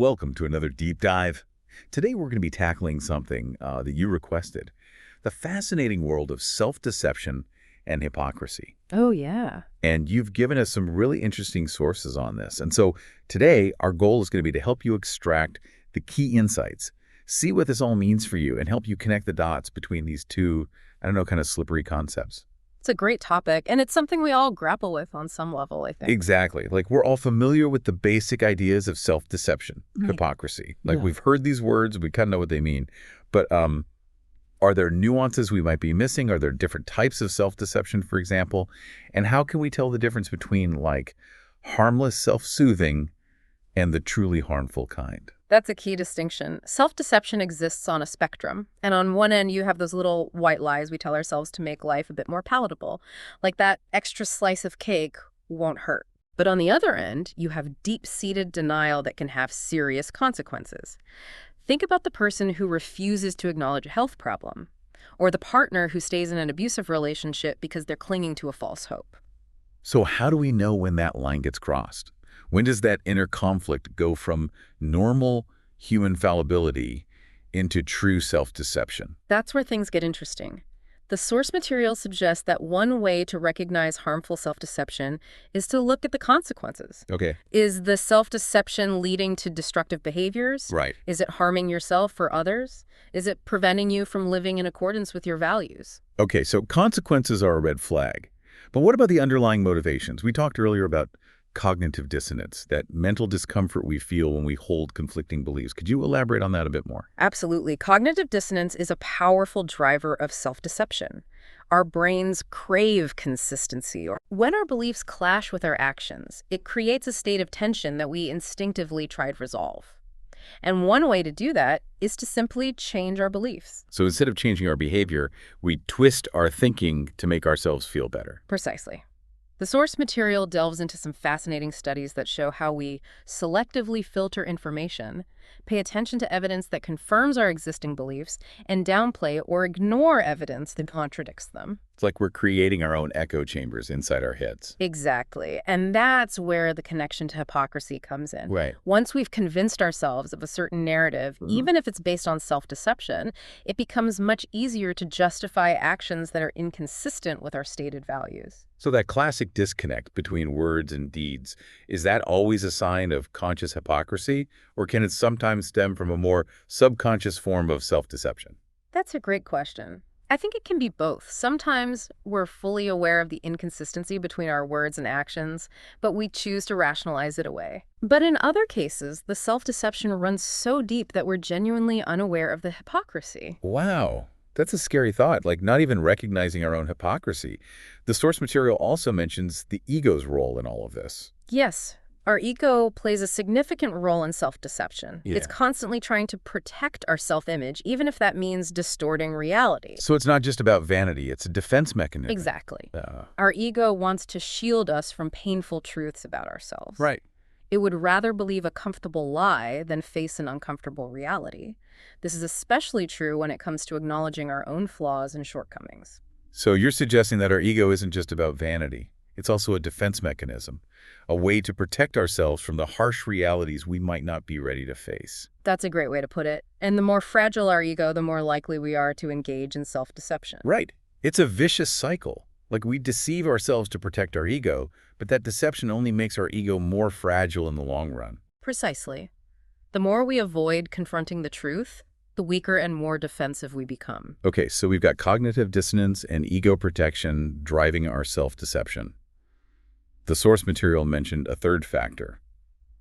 Welcome to another deep dive. Today we're going to be tackling something that you requested, the fascinating world of self-deception and hypocrisy. Oh, yeah. And you've given us some really interesting sources on this. And so today our goal is going to be to help you extract the key insights, see what this all means for you, and help you connect the dots between these two, kind of slippery concepts. It's a great topic, and it's something we all grapple with on some level, I think. Exactly. Like, we're all familiar with the basic ideas of self-deception, hypocrisy. Like, we've heard these words, we kind of know what they mean. But are there nuances we might be missing? Are there different types of self-deception, for example? And how can we tell the difference between, like, harmless self-soothing and the truly harmful kind? That's a key distinction. Self-deception exists on a spectrum, and on one end you have those little white lies we tell ourselves to make life a bit more palatable, like that extra slice of cake won't hurt. But on the other end, you have deep-seated denial that can have serious consequences. Think about the person who refuses to acknowledge a health problem, or the partner who stays in an abusive relationship because they're clinging to a false hope. So how do we know when that line gets crossed? When does that inner conflict go from normal human fallibility into true self-deception? That's where things get interesting. The source material suggests that one way to recognize harmful self-deception is to look at the consequences. Okay. Is the self-deception leading to destructive behaviors? Right. Is it harming yourself or others? Is it preventing you from living in accordance with your values? Okay, so consequences are a red flag. But what about the underlying motivations? We talked earlier about cognitive dissonance, that mental discomfort we feel when we hold conflicting beliefs. Could you elaborate on that a bit more? Absolutely. Cognitive dissonance is a powerful driver of self-deception. Our brains crave consistency. When our beliefs clash with our actions, it creates a state of tension that we instinctively try to resolve. And one way to do that is to simply change our beliefs. So instead of changing our behavior, we twist our thinking to make ourselves feel better. Precisely. The source material delves into some fascinating studies that show how we selectively filter information, pay attention to evidence that confirms our existing beliefs, and downplay or ignore evidence that contradicts them. It's like we're creating our own echo chambers inside our heads. Exactly. And that's where the connection to hypocrisy comes in. Right. Once we've convinced ourselves of a certain narrative, even if it's based on self-deception, it becomes much easier to justify actions that are inconsistent with our stated values. So that classic disconnect between words and deeds, is that always a sign of conscious hypocrisy, or can it sometimes stem from a more subconscious form of self-deception? That's a great question. I think it can be both. Sometimes we're fully aware of the inconsistency between our words and actions, but we choose to rationalize it away. But in other cases, the self-deception runs so deep that we're genuinely unaware of the hypocrisy. Wow. That's a scary thought, like not even recognizing our own hypocrisy. The source material also mentions the ego's role in all of this. Yes, our ego plays a significant role in self-deception. Yeah. It's constantly trying to protect our self-image, even if that means distorting reality. So it's not just about vanity, it's a defense mechanism. Exactly. Our ego wants to shield us from painful truths about ourselves. Right. It would rather believe a comfortable lie than face an uncomfortable reality. This is especially true when it comes to acknowledging our own flaws and shortcomings. So you're suggesting that our ego isn't just about vanity. It's also a defense mechanism, a way to protect ourselves from the harsh realities we might not be ready to face. That's a great way to put it. And the more fragile our ego, the more likely we are to engage in self-deception. Right. It's a vicious cycle. Like, we deceive ourselves to protect our ego, but that deception only makes our ego more fragile in the long run. Precisely. The more we avoid confronting the truth, the weaker and more defensive we become. Okay, so we've got cognitive dissonance and ego protection driving our self-deception. The source material mentioned a third factor,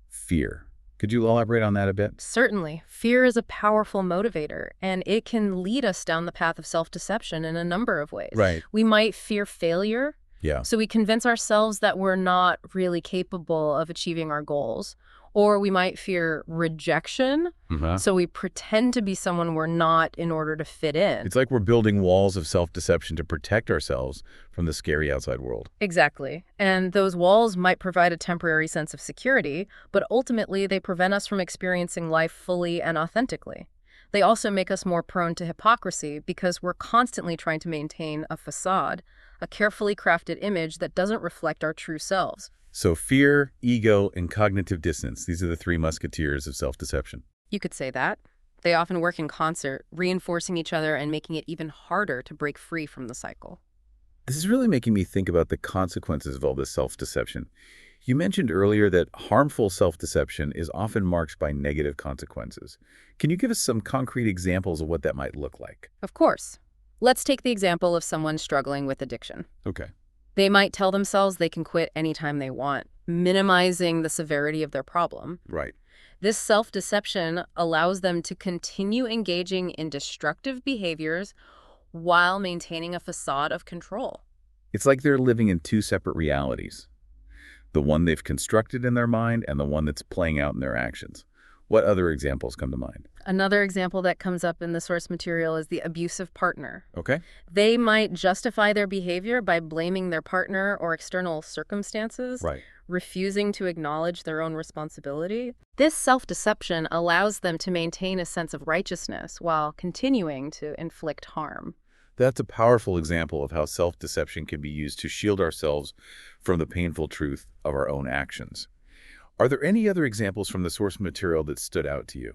fear. Could you elaborate on that a bit? Certainly. Fear is a powerful motivator, and it can lead us down the path of self-deception in a number of ways. Right. We might fear failure, Yeah. so we convince ourselves that we're not really capable of achieving our goals. Or we might fear rejection, so we pretend to be someone we're not in order to fit in. It's like we're building walls of self-deception to protect ourselves from the scary outside world. Exactly. And those walls might provide a temporary sense of security, but ultimately they prevent us from experiencing life fully and authentically. They also make us more prone to hypocrisy because we're constantly trying to maintain a facade, a carefully crafted image that doesn't reflect our true selves. So fear, ego, and cognitive dissonance. These are the three musketeers of self-deception. You could say that. They often work in concert, reinforcing each other and making it even harder to break free from the cycle. This is really making me think about the consequences of all this self-deception. You mentioned earlier that harmful self-deception is often marked by negative consequences. Can you give us some concrete examples of what that might look like? Of course. Let's take the example of someone struggling with addiction. Okay. They might tell themselves they can quit anytime they want, minimizing the severity of their problem. Right. This self-deception allows them to continue engaging in destructive behaviors while maintaining a facade of control. It's like they're living in two separate realities. The one they've constructed in their mind and the one that's playing out in their actions. What other examples come to mind? Another example that comes up in the source material is the abusive partner. Okay. They might justify their behavior by blaming their partner or external circumstances, Right. refusing to acknowledge their own responsibility. This self-deception allows them to maintain a sense of righteousness while continuing to inflict harm. That's a powerful example of how self-deception can be used to shield ourselves from the painful truth of our own actions. Are there any other examples from the source material that stood out to you?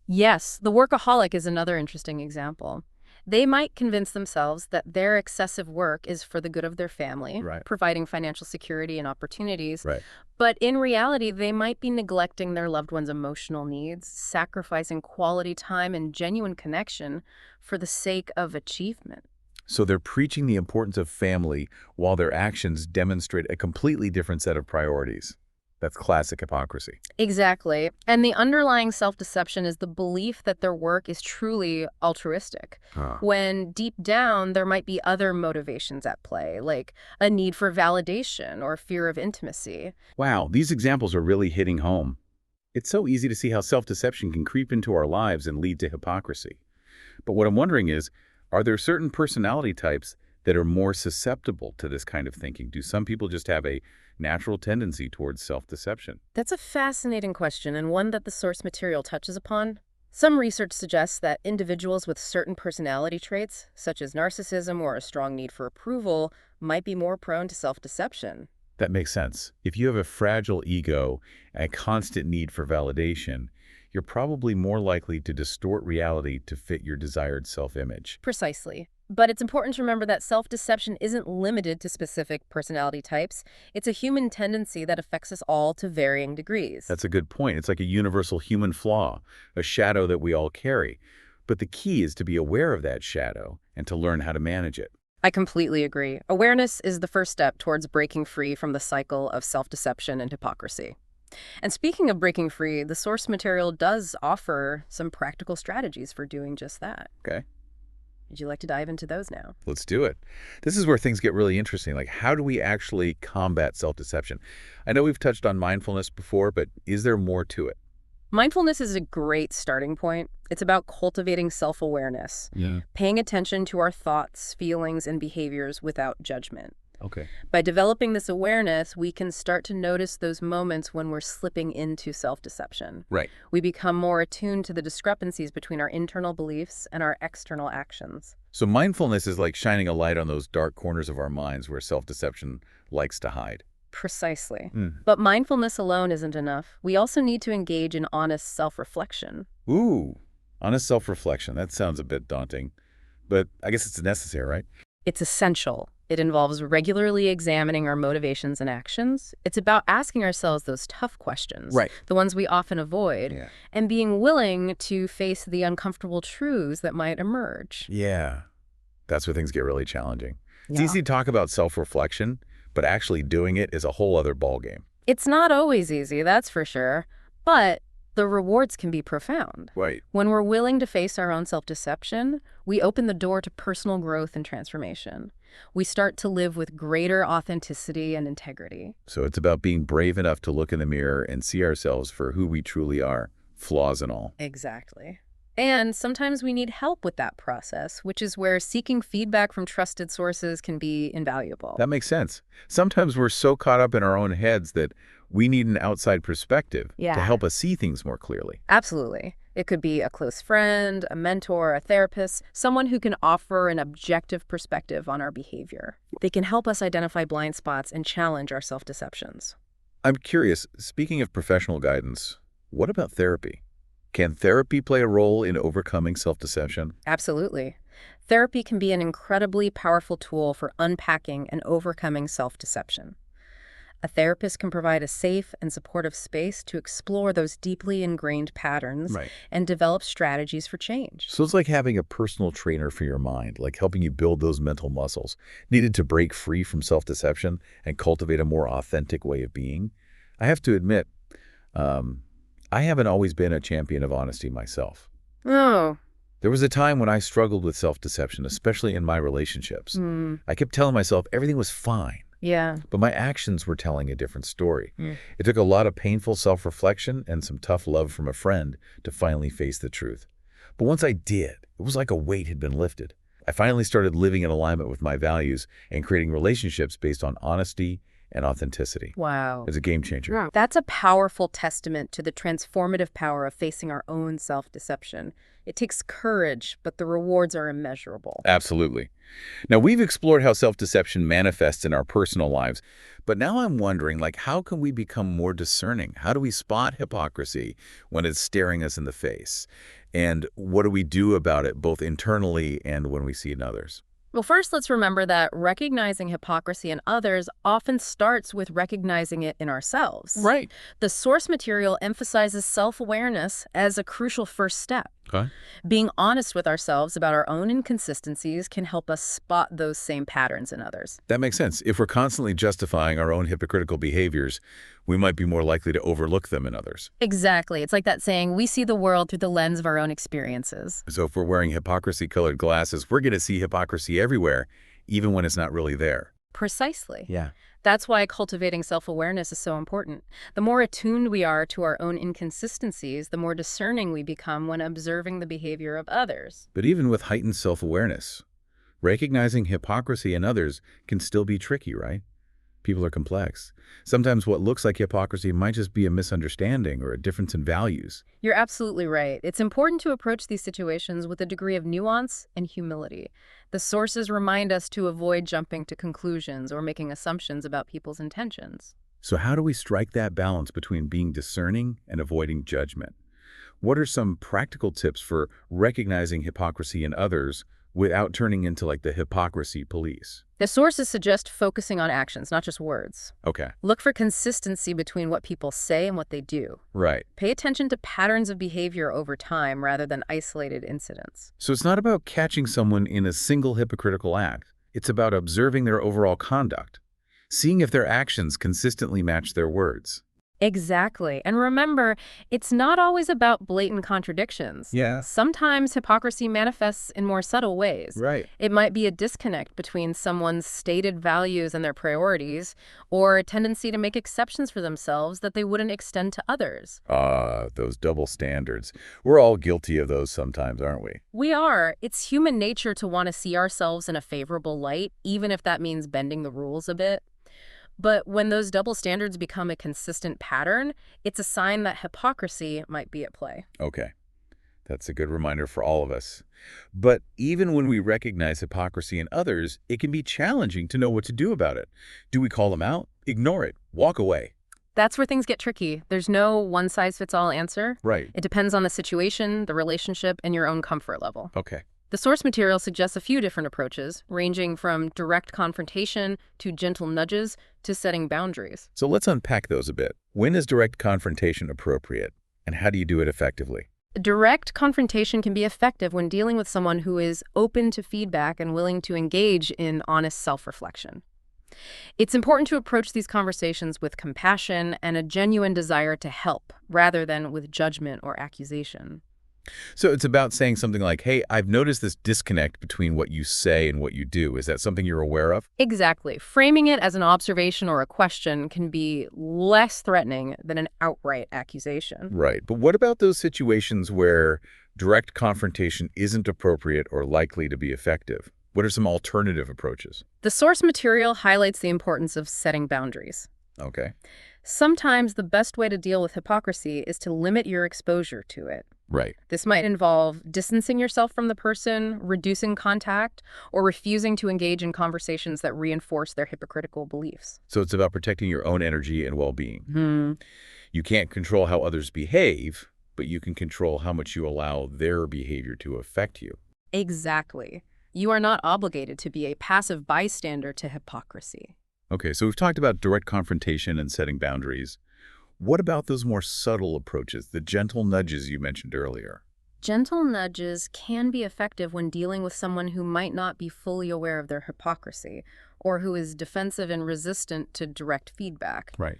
Yes, the workaholic is another interesting example. They might convince themselves that their excessive work is for the good of their family, Right. providing financial security and opportunities. Right. But in reality, they might be neglecting their loved ones' emotional needs, sacrificing quality time and genuine connection for the sake of achievement. So they're preaching the importance of family while their actions demonstrate a completely different set of priorities. That's classic hypocrisy. Exactly. And the underlying self-deception is the belief that their work is truly altruistic, when deep down there might be other motivations at play, like a need for validation or fear of intimacy. Wow, these examples are really hitting home. It's so easy to see how self-deception can creep into our lives and lead to hypocrisy. But what I'm wondering is, are there certain personality types that are more susceptible to this kind of thinking? Do some people just have a natural tendency towards self-deception? That's a fascinating question, and one that the source material touches upon. Some research suggests that individuals with certain personality traits, such as narcissism or a strong need for approval, might be more prone to self-deception. That makes sense. If you have a fragile ego and a constant need for validation, you're probably more likely to distort reality to fit your desired self-image. Precisely. But it's important to remember that self-deception isn't limited to specific personality types. It's a human tendency that affects us all to varying degrees. That's a good point. It's like a universal human flaw, a shadow that we all carry. But the key is to be aware of that shadow and to learn how to manage it. I completely agree. Awareness is the first step towards breaking free from the cycle of self-deception and hypocrisy. And speaking of breaking free, the source material does offer some practical strategies for doing just that. Okay. Would you like to dive into those now? Let's do it. This is where things get really interesting. Like, how do we actually combat self-deception? I know we've touched on mindfulness before, but is there more to it? Mindfulness is a great starting point. It's about cultivating self-awareness, paying attention to our thoughts, feelings, and behaviors without judgment. Okay. By developing this awareness, we can start to notice those moments when we're slipping into self-deception. Right. We become more attuned to the discrepancies between our internal beliefs and our external actions. So mindfulness is like shining a light on those dark corners of our minds where self-deception likes to hide. Precisely. But mindfulness alone isn't enough. We also need to engage in honest self-reflection. Ooh, honest self-reflection. That sounds a bit daunting, but I guess it's necessary, right? It's essential. It involves regularly examining our motivations and actions. It's about asking ourselves those tough questions, Right. the ones we often avoid, and being willing to face the uncomfortable truths that might emerge. Yeah. That's where things get really challenging. It's Yeah. easy to talk about self-reflection, but actually doing it is a whole other ballgame. It's not always easy, that's for sure, but the rewards can be profound. Right. When we're willing to face our own self-deception, we open the door to personal growth and transformation. We start to live with greater authenticity and integrity. So it's about being brave enough to look in the mirror and see ourselves for who we truly are, flaws and all. Exactly. And sometimes we need help with that process, which is where seeking feedback from trusted sources can be invaluable. That makes sense. Sometimes we're so caught up in our own heads that we need an outside perspective to help us see things more clearly. Absolutely. It could be a close friend, a mentor, a therapist, someone who can offer an objective perspective on our behavior. They can help us identify blind spots and challenge our self-deceptions. I'm curious, speaking of professional guidance, what about therapy? Can therapy play a role in overcoming self-deception? Absolutely. Therapy can be an incredibly powerful tool for unpacking and overcoming self-deception. A therapist can provide a safe and supportive space to explore those deeply ingrained patterns Right. and develop strategies for change. So it's like having a personal trainer for your mind, like helping you build those mental muscles needed to break free from self-deception and cultivate a more authentic way of being. I have to admit, I haven't always been a champion of honesty myself. Oh. There was a time when I struggled with self-deception, especially in my relationships. I kept telling myself everything was fine, Yeah. but my actions were telling a different story. Mm. It took a lot of painful self-reflection and some tough love from a friend to finally face the truth. But once I did, it was like a weight had been lifted. I finally started living in alignment with my values and creating relationships based on honesty and authenticity. Wow. It's a game changer. That's a powerful testament to the transformative power of facing our own self-deception. It takes courage, but the rewards are immeasurable. Absolutely. Now, we've explored how self-deception manifests in our personal lives, but now I'm wondering, how can we become more discerning? How do we spot hypocrisy when it's staring us in the face? And what do we do about it, both internally and when we see it in others? Well, first, let's remember that recognizing hypocrisy in others often starts with recognizing it in ourselves. Right. The source material emphasizes self-awareness as a crucial first step. Okay. Being honest with ourselves about our own inconsistencies can help us spot those same patterns in others. That makes sense. If we're constantly justifying our own hypocritical behaviors, we might be more likely to overlook them in others. Exactly. It's like that saying, we see the world through the lens of our own experiences. So if we're wearing hypocrisy-colored glasses, we're going to see hypocrisy everywhere, even when it's not really there. Precisely. Yeah. That's why cultivating self-awareness is so important. The more attuned we are to our own inconsistencies, the more discerning we become when observing the behavior of others. But even with heightened self-awareness, recognizing hypocrisy in others can still be tricky, right? People are complex. Sometimes what looks like hypocrisy might just be a misunderstanding or a difference in values. You're absolutely right. It's important to approach these situations with a degree of nuance and humility. The sources remind us to avoid jumping to conclusions or making assumptions about people's intentions. So how do we strike that balance between being discerning and avoiding judgment? What are some practical tips for recognizing hypocrisy in others without turning into the hypocrisy police? The sources suggest focusing on actions, not just words. Okay. Look for consistency between what people say and what they do. Right. Pay attention to patterns of behavior over time rather than isolated incidents. So it's not about catching someone in a single hypocritical act. It's about observing their overall conduct, seeing if their actions consistently match their words. Exactly. And remember, it's not always about blatant contradictions. Yeah. Sometimes hypocrisy manifests in more subtle ways. Right. It might be a disconnect between someone's stated values and their priorities, or a tendency to make exceptions for themselves that they wouldn't extend to others. Those double standards. We're all guilty of those sometimes, aren't we? We are. It's human nature to want to see ourselves in a favorable light, even if that means bending the rules a bit. But when those double standards become a consistent pattern, it's a sign that hypocrisy might be at play. Okay. That's a good reminder for all of us. But even when we recognize hypocrisy in others, it can be challenging to know what to do about it. Do we call them out? Ignore it? Walk away? That's where things get tricky. There's no one-size-fits-all answer. Right. It depends on the situation, the relationship, and your own comfort level. Okay. The source material suggests a few different approaches, ranging from direct confrontation to gentle nudges to setting boundaries. So let's unpack those a bit. When is direct confrontation appropriate, and how do you do it effectively? Direct confrontation can be effective when dealing with someone who is open to feedback and willing to engage in honest self-reflection. It's important to approach these conversations with compassion and a genuine desire to help, rather than with judgment or accusation. So it's about saying something like, hey, I've noticed this disconnect between what you say and what you do. Is that something you're aware of? Exactly. Framing it as an observation or a question can be less threatening than an outright accusation. Right. But what about those situations where direct confrontation isn't appropriate or likely to be effective? What are some alternative approaches? The source material highlights the importance of setting boundaries. Okay. Sometimes the best way to deal with hypocrisy is to limit your exposure to it. Right. This might involve distancing yourself from the person, reducing contact, or refusing to engage in conversations that reinforce their hypocritical beliefs. So it's about protecting your own energy and well-being. Hmm. You can't control how others behave, but you can control how much you allow their behavior to affect you. Exactly. You are not obligated to be a passive bystander to hypocrisy. Okay, so we've talked about direct confrontation and setting boundaries. What about those more subtle approaches, the gentle nudges you mentioned earlier? Gentle nudges can be effective when dealing with someone who might not be fully aware of their hypocrisy or who is defensive and resistant to direct feedback. Right.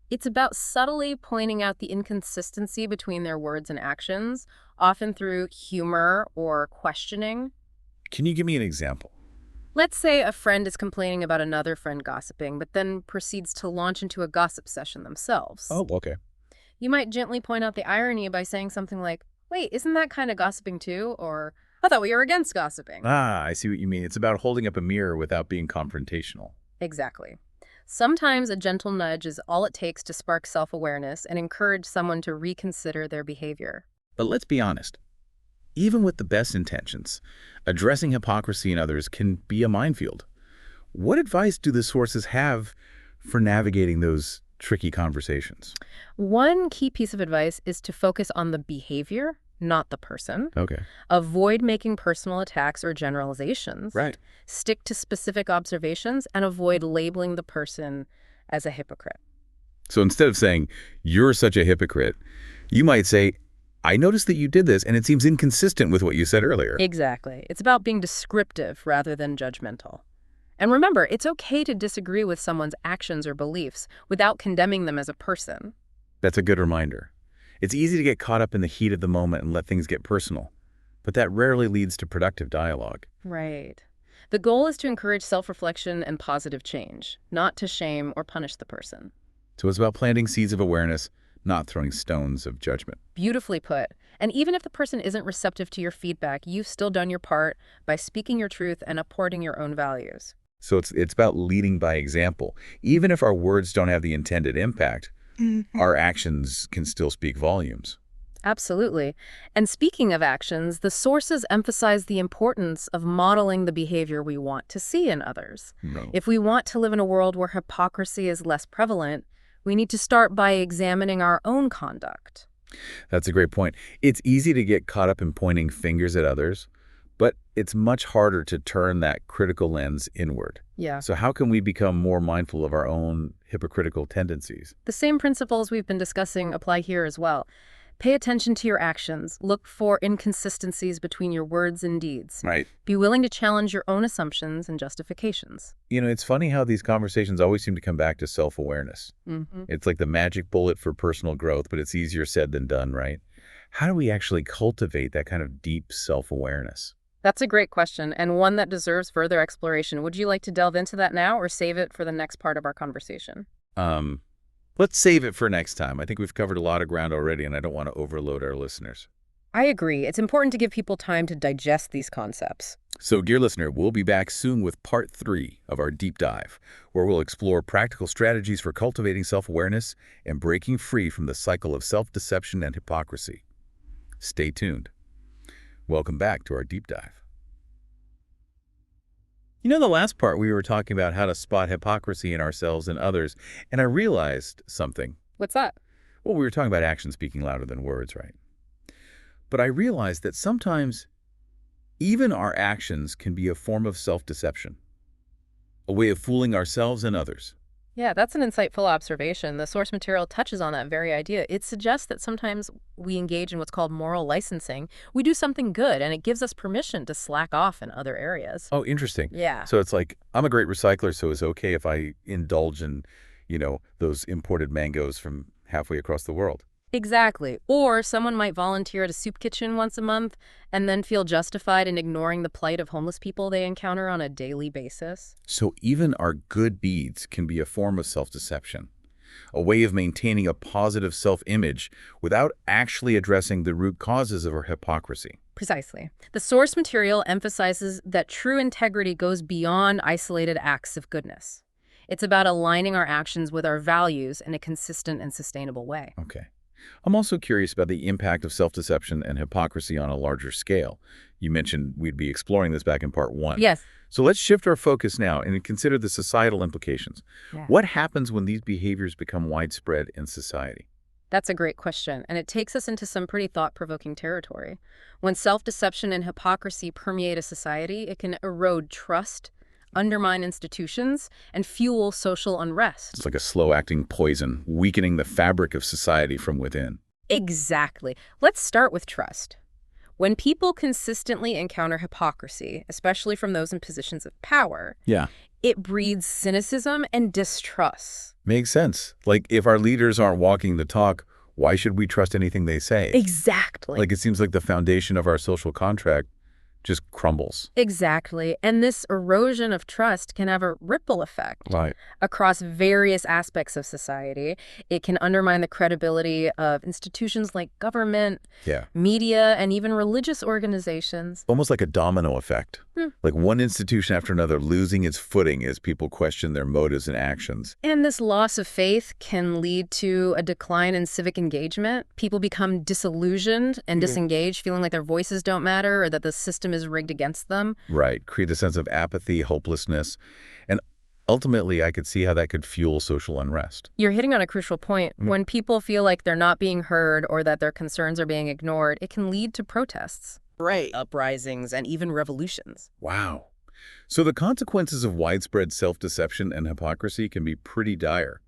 It's about subtly pointing out the inconsistency between their words and actions, often through humor or questioning. Can you give me an example? Let's say a friend is complaining about another friend gossiping, but then proceeds to launch into a gossip session themselves. Oh, okay. You might gently point out the irony by saying something like, "Wait, isn't that kind of gossiping too?" Or, "I thought we were against gossiping." Ah, I see what you mean. It's about holding up a mirror without being confrontational. Exactly. Sometimes a gentle nudge is all it takes to spark self-awareness and encourage someone to reconsider their behavior. But let's be honest. Even with the best intentions, addressing hypocrisy in others can be a minefield. What advice do the sources have for navigating those tricky conversations? One key piece of advice is to focus on the behavior, not the person. Okay. Avoid making personal attacks or generalizations. Right. Stick to specific observations and avoid labeling the person as a hypocrite. So instead of saying, "You're such a hypocrite," you might say, "I noticed that you did this, and it seems inconsistent with what you said earlier." Exactly. It's about being descriptive rather than judgmental. And remember, it's okay to disagree with someone's actions or beliefs without condemning them as a person. That's a good reminder. It's easy to get caught up in the heat of the moment and let things get personal, but that rarely leads to productive dialogue. Right. The goal is to encourage self-reflection and positive change, not to shame or punish the person. So it's about planting seeds of awareness, not throwing stones of judgment. Beautifully put. And even if the person isn't receptive to your feedback, you've still done your part by speaking your truth and upholding your own values. So it's about leading by example. Even if our words don't have the intended impact, our actions can still speak volumes. Absolutely. And speaking of actions, the sources emphasize the importance of modeling the behavior we want to see in others. No. If we want to live in a world where hypocrisy is less prevalent, we need to start by examining our own conduct. That's a great point. It's easy to get caught up in pointing fingers at others, but it's much harder to turn that critical lens inward. Yeah. So how can we become more mindful of our own hypocritical tendencies? The same principles we've been discussing apply here as well. Pay attention to your actions. Look for inconsistencies between your words and deeds. Right. Be willing to challenge your own assumptions and justifications. You know, it's funny how these conversations always seem to come back to self-awareness. It's like the magic bullet for personal growth, but it's easier said than done, right? How do we actually cultivate that kind of deep self-awareness? That's a great question, and one that deserves further exploration. Would you like to delve into that now or save it for the next part of our conversation? Let's save it for next time. I think we've covered a lot of ground already, and I don't want to overload our listeners. I agree. It's important to give people time to digest these concepts. So, dear listener, we'll be back soon with part 3 of our deep dive, where we'll explore practical strategies for cultivating self-awareness and breaking free from the cycle of self-deception and hypocrisy. Stay tuned. Welcome back to our deep dive. You know, the last part we were talking about how to spot hypocrisy in ourselves and others, and I realized something. What's that? Well, we were talking about actions speaking louder than words, right? But I realized that sometimes even our actions can be a form of self-deception, a way of fooling ourselves and others. Yeah, that's an insightful observation. The source material touches on that very idea. It suggests that sometimes we engage in what's called moral licensing. We do something good, and it gives us permission to slack off in other areas. Oh, interesting. Yeah. So it's like, I'm a great recycler, so it's okay if I indulge in, those imported mangoes from halfway across the world. Exactly. Or someone might volunteer at a soup kitchen once a month and then feel justified in ignoring the plight of homeless people they encounter on a daily basis. So even our good deeds can be a form of self-deception, a way of maintaining a positive self-image without actually addressing the root causes of our hypocrisy. Precisely. The source material emphasizes that true integrity goes beyond isolated acts of goodness. It's about aligning our actions with our values in a consistent and sustainable way. Okay. I'm also curious about the impact of self-deception and hypocrisy on a larger scale. You mentioned we'd be exploring this back in part 1. Yes. So let's shift our focus now and consider the societal implications. Yeah. What happens when these behaviors become widespread in society? That's a great question, and it takes us into some pretty thought-provoking territory. When self-deception and hypocrisy permeate a society, it can erode trust, undermine institutions, and fuel social unrest. It's like a slow-acting poison, weakening the fabric of society from within. Exactly. Let's start with trust. When people consistently encounter hypocrisy, especially from those in positions of power, it breeds cynicism and distrust. Makes sense. Like, if our leaders aren't walking the talk, why should we trust anything they say? Exactly. Like, it seems like the foundation of our social contract just crumbles. Exactly. And this erosion of trust can have a ripple effect across various aspects of society. It can undermine the credibility of institutions like government, media, and even religious organizations. Almost like a domino effect. Like one institution after another losing its footing as people question their motives and actions. And this loss of faith can lead to a decline in civic engagement. People become disillusioned and disengaged, feeling like their voices don't matter or that the system is rigged against them. Right. Create a sense of apathy, hopelessness. And ultimately, I could see how that could fuel social unrest. You're hitting on a crucial point. When people feel like they're not being heard or that their concerns are being ignored, it can lead to protests. Right. Uprisings and even revolutions. Wow. So the consequences of widespread self-deception and hypocrisy can be pretty dire.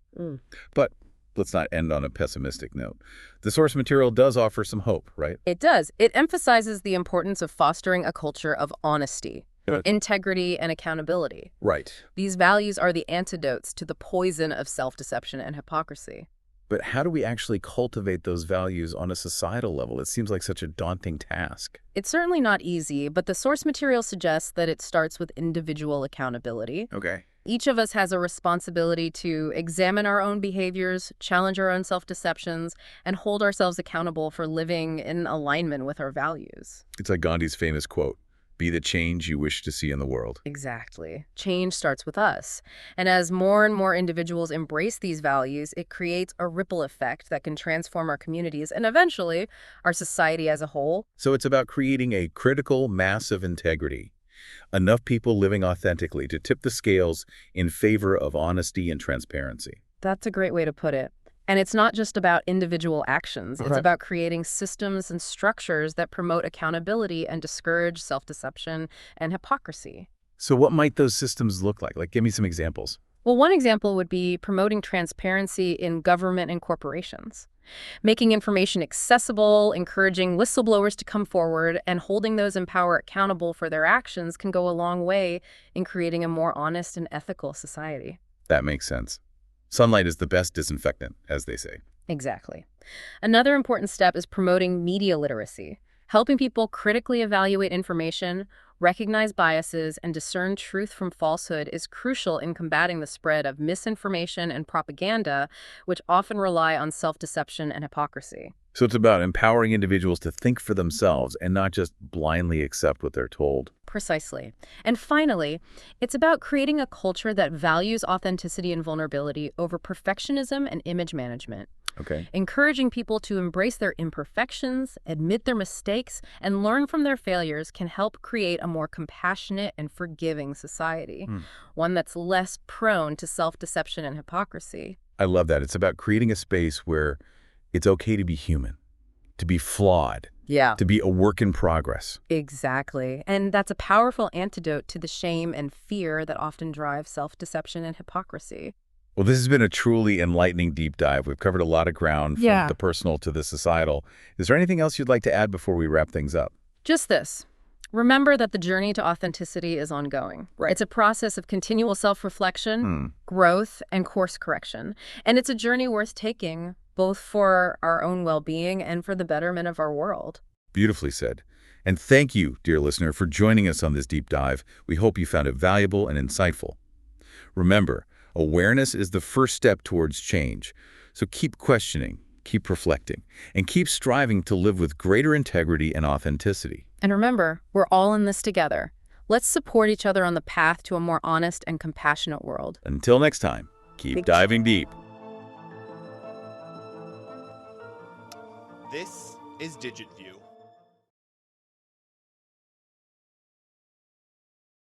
But let's not end on a pessimistic note. The source material does offer some hope, right? It does. It emphasizes the importance of fostering a culture of honesty, integrity, and accountability. Right. These values are the antidotes to the poison of self-deception and hypocrisy. But how do we actually cultivate those values on a societal level? It seems like such a daunting task. It's certainly not easy, but the source material suggests that it starts with individual accountability. Okay. Each of us has a responsibility to examine our own behaviors, challenge our own self-deceptions, and hold ourselves accountable for living in alignment with our values. It's like Gandhi's famous quote, "Be the change you wish to see in the world." Exactly. Change starts with us. And as more and more individuals embrace these values, it creates a ripple effect that can transform our communities and eventually our society as a whole. So it's about creating a critical mass of integrity. Enough people living authentically to tip the scales in favor of honesty and transparency. That's a great way to put it. And it's not just about individual actions. It's about creating systems and structures that promote accountability and discourage self-deception and hypocrisy. So what might those systems look like? Like, give me some examples. Well, one example would be promoting transparency in government and corporations, making information accessible, encouraging whistleblowers to come forward, and holding those in power accountable for their actions can go a long way in creating a more honest and ethical society. That makes sense. Sunlight is the best disinfectant, as they say. Exactly. Another important step is promoting media literacy, helping people critically evaluate information, recognize biases, and discern truth from falsehood is crucial in combating the spread of misinformation and propaganda, which often rely on self-deception and hypocrisy. So it's about empowering individuals to think for themselves and not just blindly accept what they're told. Precisely. And finally, it's about creating a culture that values authenticity and vulnerability over perfectionism and image management. Okay. Encouraging people to embrace their imperfections, admit their mistakes, and learn from their failures can help create a more compassionate and forgiving society, one that's less prone to self-deception and hypocrisy. I love that. It's about creating a space where it's okay to be human, to be flawed, to be a work in progress. Exactly. And that's a powerful antidote to the shame and fear that often drive self-deception and hypocrisy. Well, this has been a truly enlightening deep dive. We've covered a lot of ground from the personal to the societal. Is there anything else you'd like to add before we wrap things up? Just this. Remember that the journey to authenticity is ongoing. Right. It's a process of continual self-reflection, growth, and course correction. And it's a journey worth taking, both for our own well-being and for the betterment of our world. Beautifully said. And thank you, dear listener, for joining us on this deep dive. We hope you found it valuable and insightful. Remember, awareness is the first step towards change. So keep questioning, keep reflecting, and keep striving to live with greater integrity and authenticity. And remember, we're all in this together. Let's support each other on the path to a more honest and compassionate world. Until next time, keep diving deep. This is DigitView.